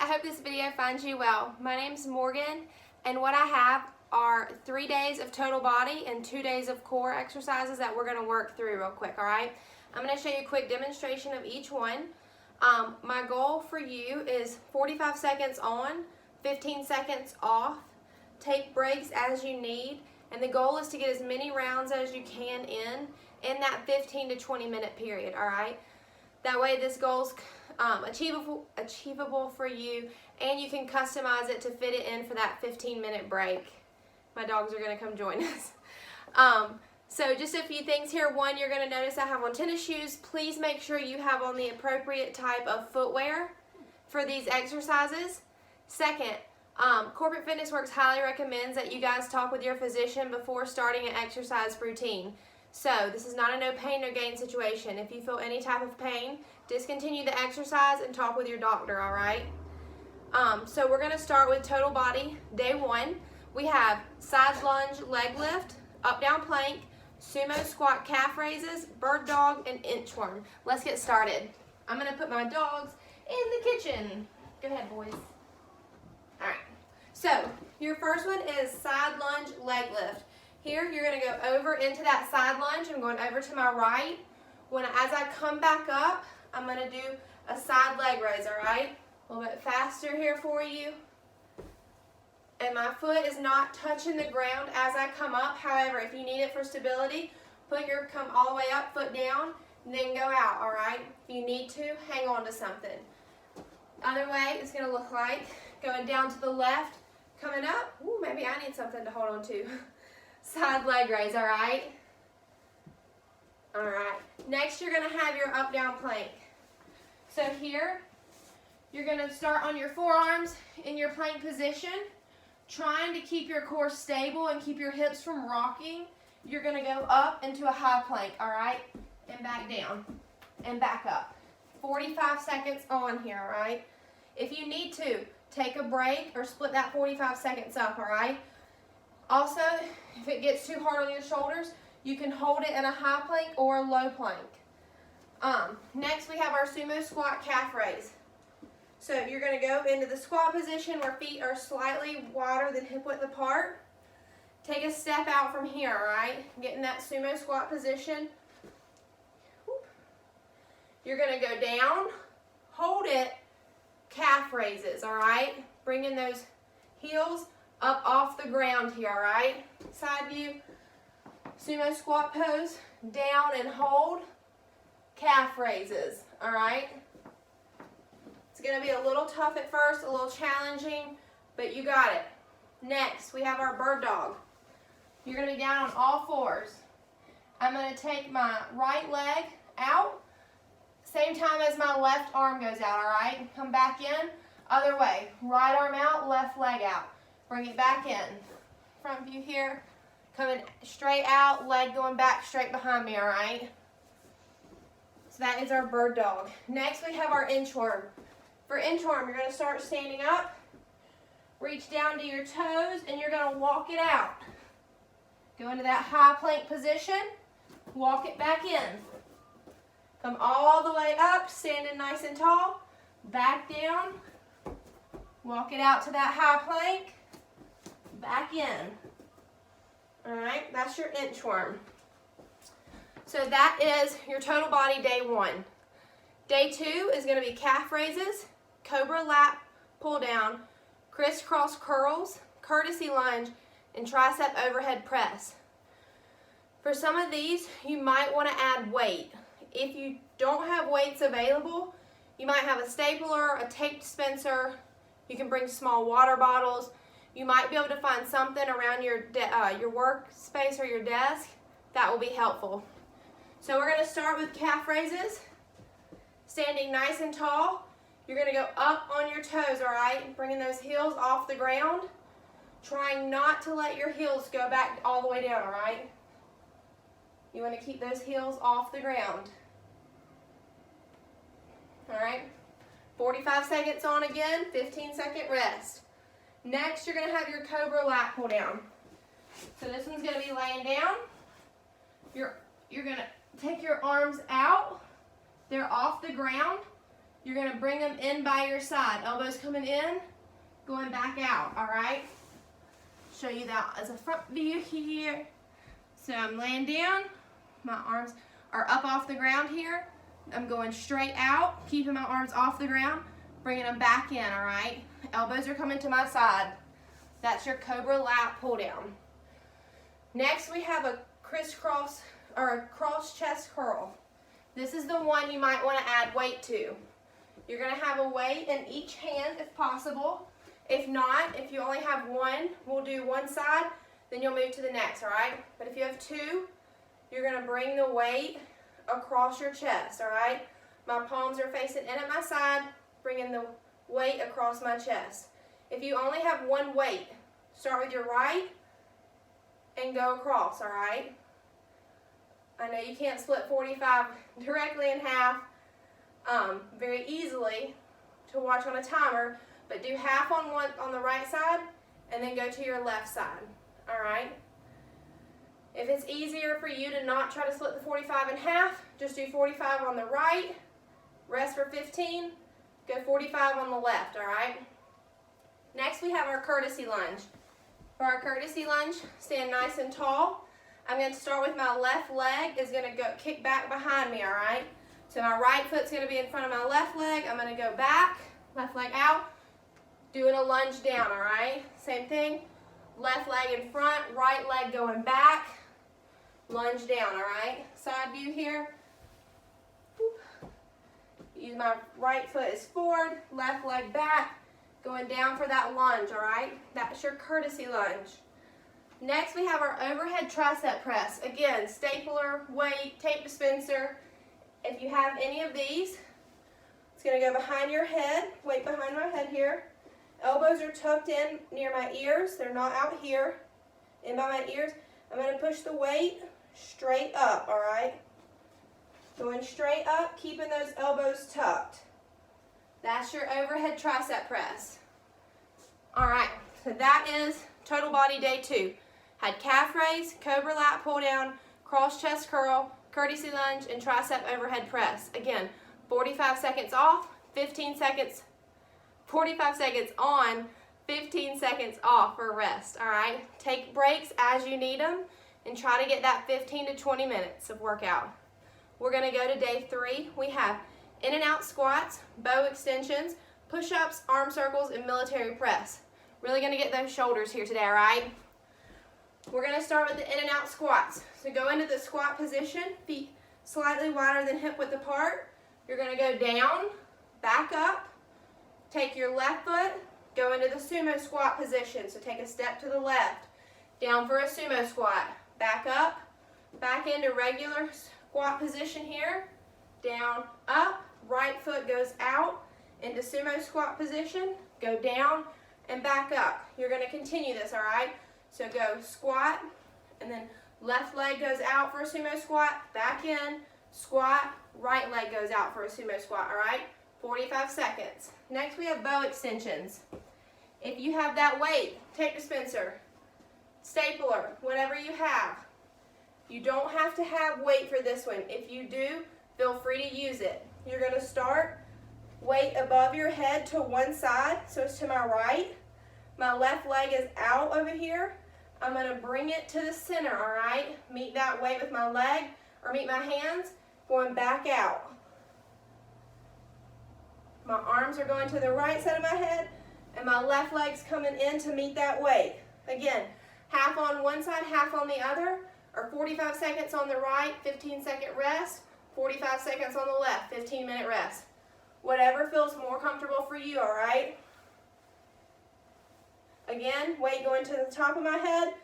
hope this video finds you well. My name's Morgan, and what I have are 3 days of total body and 2 days of core exercises that we're going to work through real quick, all right? I'm going to show you a quick demonstration of each one. My goal for you is 45 seconds on, 15 seconds off. Take breaks as you need, and the goal is to get as many rounds as you can in that 15 to 20 minute period, all right? That way this goal's achievable for you, and you can customize it to fit it in for that 15-minute break. My dogs are going to come join us. So just a few things here. One, you're going to notice I have on tennis shoes. Please make sure you have on the appropriate type of footwear for these exercises. Second, Corporate Fitness Works highly recommends that you guys talk with your physician before starting an exercise routine. So this is not a no pain, no gain situation. If you feel any type of pain, discontinue the exercise and talk with your doctor, all right? So we're going to start with total body. Day one, we have side lunge leg lift, up down plank, sumo squat calf raises, bird dog, and inchworm. Let's get started. I'm going to put my dogs in the kitchen. Go ahead, boys. All right. So your first one is side lunge leg lift. Here, you're going to go over into that side lunge. I'm going over to my right. As I come back up, I'm going to do a side leg raise, all right? A little bit faster here for you. And my foot is not touching the ground as I come up. However, if you need it for stability, come all the way up, foot down, and then go out, all right? If you need to, hang on to something. Other way, it's going to look like going down to the left, coming up. Ooh, maybe I need something to hold on to. Side leg raise, all right? All right. Next, you're going to have your up, down plank. So here, you're going to start on your forearms in your plank position, trying to keep your core stable and keep your hips from rocking. You're going to go up into a high plank, all right? And back down and back up. 45 seconds on here, all right? If you need to, take a break or split that 45 seconds up, all right? Also, if it gets too hard on your shoulders, you can hold it in a high plank or a low plank. Next, we have our sumo squat calf raise. So you're going to go into the squat position where feet are slightly wider than hip width apart. Take a step out from here, all right? Get in that sumo squat position. You're going to go down, hold it, calf raises, all right? Bringing those heels up off the ground here, all right? Side view, sumo squat pose, down and hold, calf raises, all right? It's going to be a little tough at first, a little challenging, but you got it. Next, we have our bird dog. You're going to be down on all fours. I'm going to take my right leg out, same time as my left arm goes out, all right? Come back in, other way. Right arm out, left leg out. Bring it back in. Front view here, coming straight out, leg going back straight behind me, all right? So that is our bird dog. Next, we have our inchworm. For inchworm, you're going to start standing up, reach down to your toes, and you're going to walk it out. Go into that high plank position, walk it back in. Come all the way up, standing nice and tall, back down, walk it out to that high plank, back in. All right, that's your inchworm. So that is your total body day one. Day two is going to be calf raises, cobra lap, pull down, crisscross curls, courtesy lunge, and tricep overhead press. For some of these, you might want to add weight. If you don't have weights available, you might have a stapler, a tape dispenser. You can bring small water bottles. You might be able to find something around your workspace or your desk that will be helpful. So we're going to start with calf raises. Standing nice and tall. You're going to go up on your toes, all right? Bringing those heels off the ground. Trying not to let your heels go back all the way down, all right? You want to keep those heels off the ground. All right? 45 seconds on again, 15-second rest. Next, you're going to have your cobra lat pull down. So this one's going to be laying down. You're going to take your arms out. They're off the ground. You're going to bring them in by your side. Elbows coming in, going back out, all right? Show you that as a front view here. So I'm laying down. My arms are up off the ground here. I'm going straight out, keeping my arms off the ground, bringing them back in, all right? Elbows are coming to my side. That's your cobra lat pull down. Next, we have a crisscross or a cross chest curl. This is the one you might want to add weight to. You're going to have a weight in each hand if possible. If not, if you only have one, we'll do one side, then you'll move to the next, all right? But if you have two, you're going to bring the weight across your chest, all right? My palms are facing in at my side, bringing the weight across my chest. If you only have one weight, start with your right and go across, all right? I know you can't split 45 directly in half very easily to watch on a timer, but do half on the right side and then go to your left side, all right? If it's easier for you to not try to split the 45 in half, just do 45 on the right, rest for 15, go 45 on the left, all right? Next, we have our courtesy lunge. For our courtesy lunge, stand nice and tall. I'm going to start with my left leg is going to go kick back behind me, all right? So my right foot's going to be in front of my left leg. I'm going to go back, left leg out, doing a lunge down, all right? Same thing, left leg in front, right leg going back, lunge down, all right? Side view here. Use my right foot is forward, left leg back, going down for that lunge, all right? That's your courtesy lunge. Next, we have our overhead tricep press. Again, stapler, weight, tape dispenser. If you have any of these, it's going to go behind your head, weight behind my head here. Elbows are tucked in near my ears. They're not out here, in by my ears. I'm going to push the weight straight up, all right? Going straight up, keeping those elbows tucked. That's your overhead tricep press. All right, so that is total body day 2. Had calf raise, cobra lat pull down, cross chest curl, courtesy lunge, and tricep overhead press. Again, 45 seconds off, 15 seconds, 45 seconds on, 15 seconds off for rest, all right? Take breaks as you need them and try to get that 15 to 20 minutes of workout. We're gonna go to day 3. We have in and out squats, bow extensions, push-ups, arm circles, and military press. Really gonna get those shoulders here today, all right? We're gonna start with the in and out squats. So go into the squat position, feet slightly wider than hip width apart. You're gonna go down, back up, take your left foot, go into the sumo squat position. So take a step to the left, down for a sumo squat, back up, back into regular squat position here, down, up, right foot goes out into sumo squat position, go down and back up. You're gonna continue this, all right? So go squat, and then left leg goes out for a sumo squat, back in, squat, right leg goes out for a sumo squat, all right? 45 seconds. Next, we have bow extensions. If you have that weight, tape dispenser, stapler, whatever you have. You don't have to have weight for this one. If you do, feel free to use it. You're gonna start weight above your head to one side, so it's to my right. My left leg is out over here. I'm gonna bring it to the center, all right? Meet that weight with my leg, or meet my hands, going back out. My arms are going to the right side of my head, and my left leg's coming in to meet that weight. Again, half on one side, half on the other, or 45 seconds on the right, 15-second rest, 45 seconds on the left, 15-minute rest. Whatever feels more comfortable for you, all right? Again, weight going to the top of my head,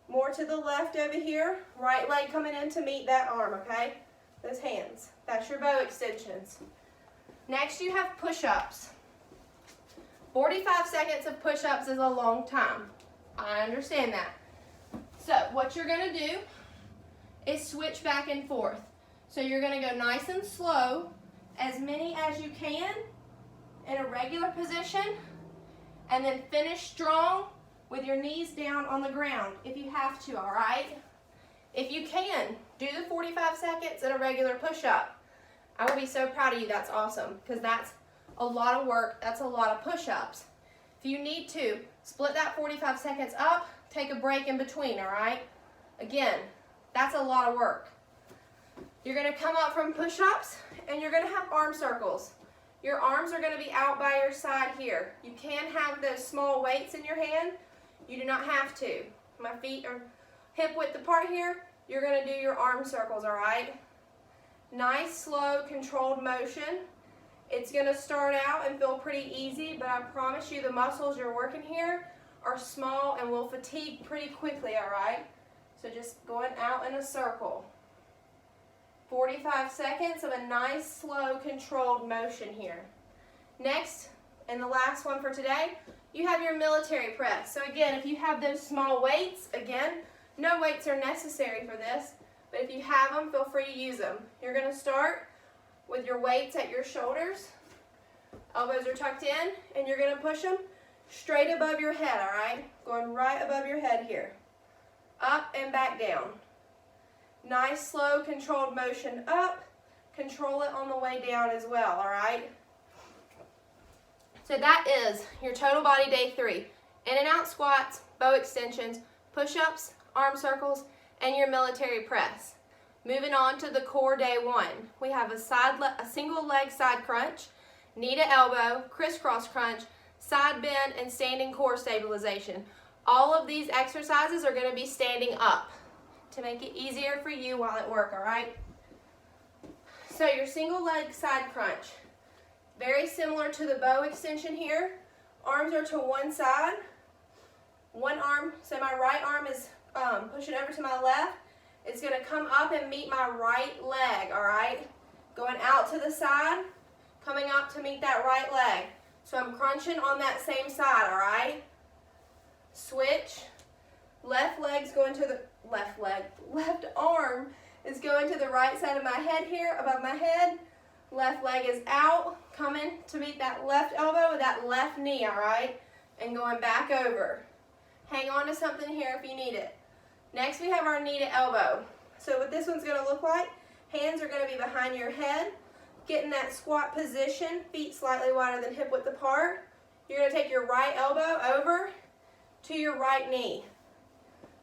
more to the left over here, right leg coming in to meet that arm, okay? Those hands. That's your bow extensions. Next, you have push-ups. 45 seconds of push-ups is a long time. I understand that. So what you're gonna do is switch back and forth. So you're gonna go nice and slow, as many as you can in a regular position, and then finish strong with your knees down on the ground if you have to, all right? If you can, do the 45 seconds in a regular push-up. I will be so proud of you. That's awesome, because that's a lot of work. That's a lot of push-ups. If you need to, split that 45 seconds up, take a break in between, all right? Again, that's a lot of work. You're gonna come up from push-ups and you're gonna have arm circles. Your arms are gonna be out by your side here. You can have those small weights in your hand. You do not have to. My feet are hip width apart here. You're gonna do your arm circles, all right? Nice, slow, controlled motion. It's gonna start out and feel pretty easy, but I promise you the muscles you're working here are small and will fatigue pretty quickly, all right? So just going out in a circle. 45 seconds of a nice, slow, controlled motion here. Next, and the last one for today, you have your military press. So again, if you have those small weights, again, no weights are necessary for this, but if you have them, feel free to use them. You're gonna start with your weights at your shoulders. Elbows are tucked in, and you're gonna push them straight above your head, all right? Going right above your head here. Up and back down. Nice, slow, controlled motion up. Control it on the way down as well, all right? So that is your total body day 3. In and out squats, bow extensions, push-ups, arm circles, and your military press. Moving on to the core day 1. We have a single leg side crunch, knee to elbow, crisscross crunch, side bend, and standing core stabilization. All of these exercises are going to be standing up to make it easier for you while at work, all right? So your single leg side crunch, very similar to the bow extension here. Arms are to one side. One arm, so my right arm is pushing over to my left. It's going to come up and meet my right leg, all right? Going out to the side, coming up to meet that right leg. So I'm crunching on that same side, all right? Switch. Left leg's going to the left arm is going to the right side of my head here, above my head. Left leg is out, coming to meet that left elbow with that left knee, all right? And going back over. Hang on to something here if you need it. Next, we have our knee to elbow. So what this one's going to look like, hands are going to be behind your head, getting that squat position, feet slightly wider than hip width apart. You're going to take your right elbow over to your right knee.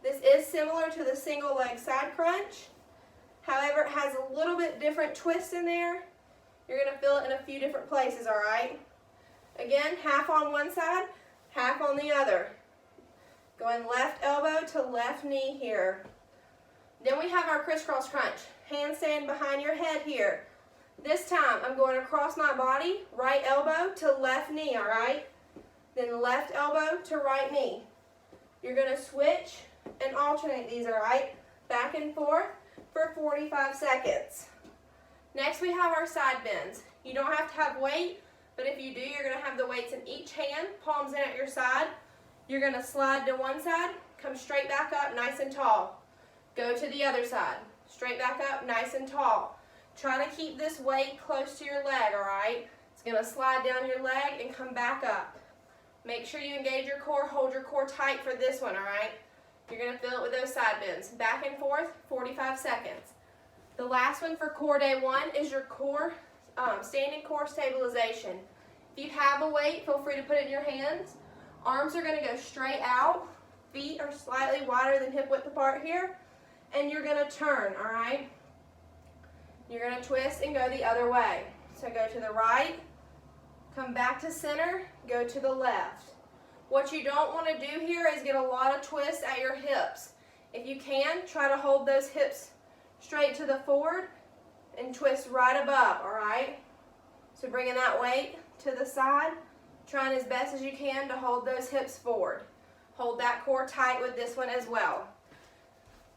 This is similar to the single leg side crunch. However, it has a little bit different twist in there. You're going to feel it in a few different places, all right? Again, half on one side, half on the other. Going left elbow to left knee here. Then we have our crisscross crunch. Hands staying behind your head here. This time, I'm going across my body, right elbow to left knee, all right? Then left elbow to right knee. You're going to switch and alternate these, all right? Back and forth for 45 seconds. Next, we have our side bends. You don't have to have weight, but if you do, you're going to have the weights in each hand, palms in at your side. You're going to slide to one side, come straight back up, nice and tall. Go to the other side, straight back up, nice and tall. Try to keep this weight close to your leg, all right? It's going to slide down your leg and come back up. Make sure you engage your core, hold your core tight for this one, all right? You're going to feel it with those side bends. Back and forth, 45 seconds. The last one for core day 1 is your core, standing core stabilization. If you have a weight, feel free to put it in your hands. Arms are going to go straight out. Feet are slightly wider than hip width apart here. And you're going to turn, all right? You're going to twist and go the other way. So go to the right, come back to center, go to the left. What you don't want to do here is get a lot of twist at your hips. If you can, try to hold those hips straight to the forward and twist right above, all right? So bringing that weight to the side, trying as best as you can to hold those hips forward. Hold that core tight with this one as well.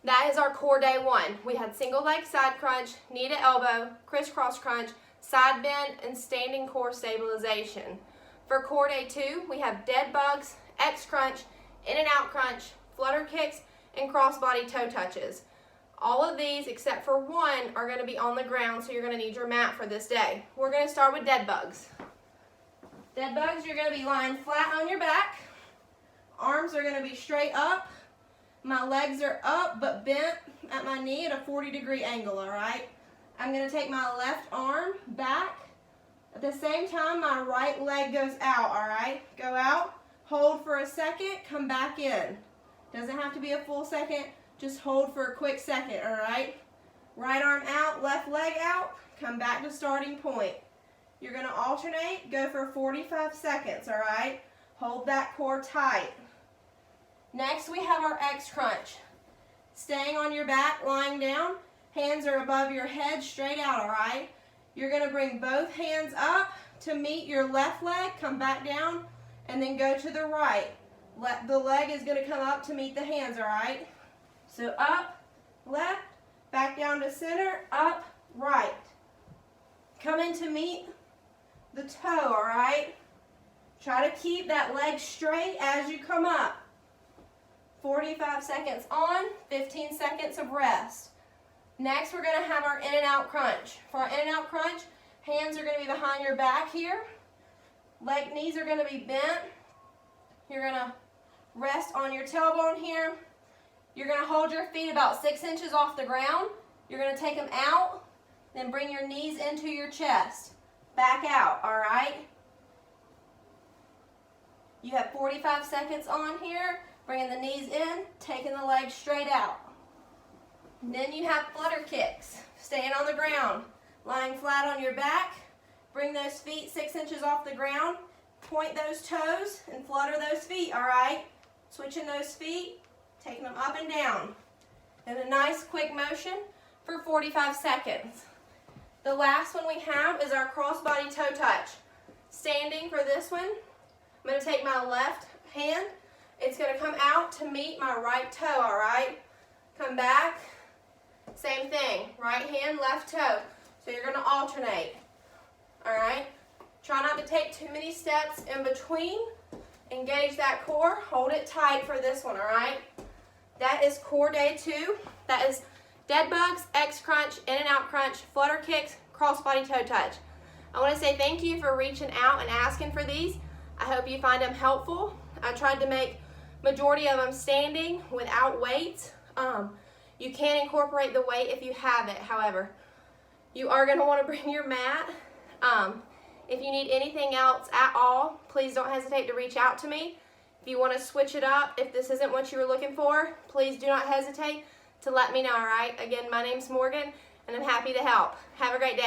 That is our core day 1. We had single leg side crunch, knee to elbow, crisscross crunch, side bend, and standing core stabilization. For core day 2, we have dead bugs, X crunch, in and out crunch, flutter kicks, and crossbody toe touches. All of these, except for one, are going to be on the ground, so you're going to need your mat for this day. We're going to start with dead bugs. Dead bugs, you're going to be lying flat on your back. Arms are going to be straight up. My legs are up but bent at my knee at a 40-degree angle, all right? I'm going to take my left arm back, At the same time, my right leg goes out, all right? Go out, hold for a second, come back in. Doesn't have to be a full second, just hold for a quick second, all right? Right arm out, left leg out, come back to starting point. You're gonna alternate, go for 45 seconds, all right? Hold that core tight. Next, we have our X crunch. Staying on your back, lying down, hands are above your head, straight out, all right? You're gonna bring both hands up to meet your left leg, come back down, and then go to the right. The leg is gonna come up to meet the hands, all right? So up, left, back down to center, up, right. Come in to meet the toe, all right? Try to keep that leg straight as you come up. 45 seconds on, 15 seconds of rest. Next, we're gonna have our in and out crunch. For our in and out crunch, hands are gonna be behind your back here. Knees are gonna be bent. You're gonna rest on your tailbone here. You're gonna hold your feet about 6 inches off the ground. You're gonna take them out, then bring your knees into your chest. Back out, all right? You have 45 seconds on here, bringing the knees in, taking the legs straight out. And then you have flutter kicks, staying on the ground, lying flat on your back. Bring those feet 6 inches off the ground, point those toes, and flutter those feet, all right? Switching those feet, taking them up and down. And a nice quick motion for 45 seconds. The last one we have is our cross-body toe touch. Standing for this one, I'm going to take my left hand. It's going to come out to meet my right toe, all right? Come back. Same thing, right hand, left toe. So you're going to alternate, all right? Try not to take too many steps in between. Engage that core. Hold it tight for this one, all right? That is core day 2. That is dead bugs, X crunch, in and out crunch, flutter kicks, cross body toe touch. I want to say thank you for reaching out and asking for these. I hope you find them helpful. I tried to make majority of them standing without weights. You can incorporate the weight if you have it. However, you are going to want to bring your mat. If you need anything else at all, please don't hesitate to reach out to me. If you want to switch it up, if this isn't what you were looking for, please do not hesitate to let me know, all right? Again, my name's Morgan, and I'm happy to help. Have a great day.